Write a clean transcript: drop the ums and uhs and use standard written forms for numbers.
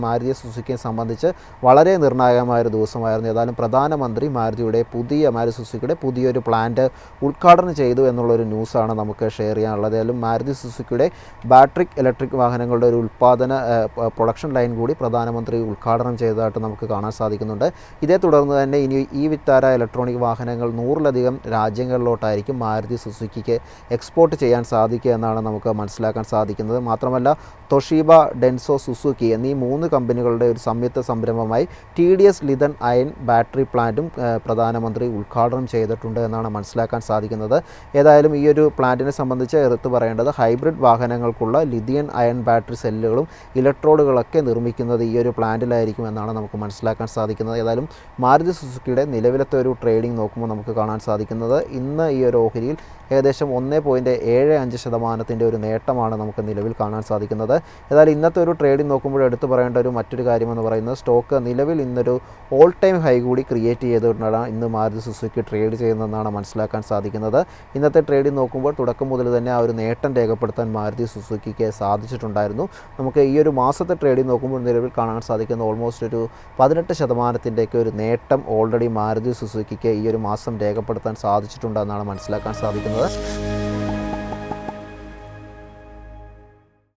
മാരുതി സുസുക്കിയെ സംബന്ധിച്ച് വളരെ നിർണായകമായൊരു ദിവസമായിരുന്നു. ഏതായാലും പ്രധാനമന്ത്രി മാരുതി സുസുക്കിയുടെ പുതിയൊരു പ്ലാന്റ് ഉദ്ഘാടനം ചെയ്തു എന്നുള്ളൊരു ന്യൂസാണ് നമുക്ക് ഷെയർ ചെയ്യാനുള്ളത്. ഏതായാലും മാരുതി സുസുക്കിയുടെ ബാറ്ററി ഇലക്ട്രിക് വാഹനങ്ങളുടെ ഒരു പ്രൊഡക്ഷൻ ലൈൻ കൂടി പ്രധാനമന്ത്രി ഉദ്ഘാടനം ചെയ്തതായിട്ട് നമുക്ക് കാണാൻ സാധിക്കുന്നുണ്ട്. ഇതേ തുടർന്ന് തന്നെ ഇനി ഈ വിത്താര ഇലക്ട്രോണിക് വാഹനങ്ങൾ 100-ലധികം രാജ്യങ്ങളിലോട്ടായിരിക്കും മാരുതി സുസുക്കിക്ക് എക്സ്പോർട്ട് ചെയ്യാൻ സാധിക്കുക എന്നാണ് നമുക്ക് മനസ്സിലാക്കാൻ സാധിക്കുന്നത്. മാത്രമല്ല ടൊഷീബ, ഡെൻസോ, സുസുക്കി എന്നീ 3 കമ്പനികളുടെ ഒരു സംയുക്ത സംരംഭമായി TDS ലിഥിയം അയൺ ബാറ്ററി പ്ലാന്റും പ്രധാനമന്ത്രി ഉദ്ഘാടനം ചെയ്തിട്ടുണ്ട് എന്നാണ് മനസ്സിലാക്കാൻ സാധിക്കുന്നത്. ഏതായാലും ഈ ഒരു പ്ലാന്റിനെ സംബന്ധിച്ച് എടുത്തു പറയേണ്ടത് ഹൈബ്രിഡ് വാഹനങ്ങൾക്കുള്ള ലിഥിയം അയൺ ബാറ്ററി സെല്ലുകളും ഇലക്ട്രോഡുകളൊക്കെ നിർമ്മിക്കുന്നത് ഈ ഒരു പ്ലാന്റിലായിരിക്കും എന്നാണ് നമുക്ക് മനസ്സിലാക്കാൻ സാധിക്കുന്നത്. ഏതായാലും മാരുതി സുസുക്കിയുടെ നിലവിലത്തെ ഒരു ട്രേഡിംഗ് നോക്കുമ്പോൾ നമുക്ക് കാണാൻ സാധിക്കുന്നത് ഇന്ന് ഈ ഒരു ഓഹരിയിൽ ഏകദേശം 1.75% ഒരു നേട്ടമാണ് നമുക്ക് നിലവിൽ കാണാൻ സാധിക്കുന്നത്. ഏതായാലും ഇന്നത്തെ ഒരു ട്രേഡിംഗ് നോക്കുമ്പോൾ എടുത്തു പറയേണ്ട മറ്റൊരു കാര്യമെന്ന് പറയുന്നത് സ്റ്റോക്ക് നിലവിൽ ഇന്നൊരു ഓൾ ടൈം ഹൈ കൂടി ക്രിയേറ്റ് ചെയ്തുകൊണ്ടാണ് ഇന്ന് മാരുതി സുസുക്കി ട്രേഡ് ചെയ്യുന്നതെന്നാണ് മനസ്സിലാക്കാൻ സാധിക്കുന്നത്. ഇന്നത്തെ ട്രേഡിംഗ് നോക്കുമ്പോൾ തുടക്കം മുതൽ തന്നെ ആ ഒരു നേട്ടം രേഖപ്പെടുത്താൻ മാരുതി സുസുക്കിക്ക് സാധിച്ചിട്ടുണ്ടായിരുന്നു. നമുക്ക് ഈ ഒരു മാസത്തെ ട്രേഡിംഗ് നോക്കുമ്പോൾ നിലവിൽ കാണാൻ സാധിക്കുന്ന ഓൾമോസ്റ്റ് ഒരു 18% ഒരു നേട്ടം ഓൾറെഡി മാരുതി സുസുക്കിക്ക് ഈ ഒരു മാസം രേഖപ്പെടുത്താൻ സാധിച്ചിട്ടുണ്ടെന്നാണ് മനസ്സിലാക്കാൻ സാധിക്കുന്നത്.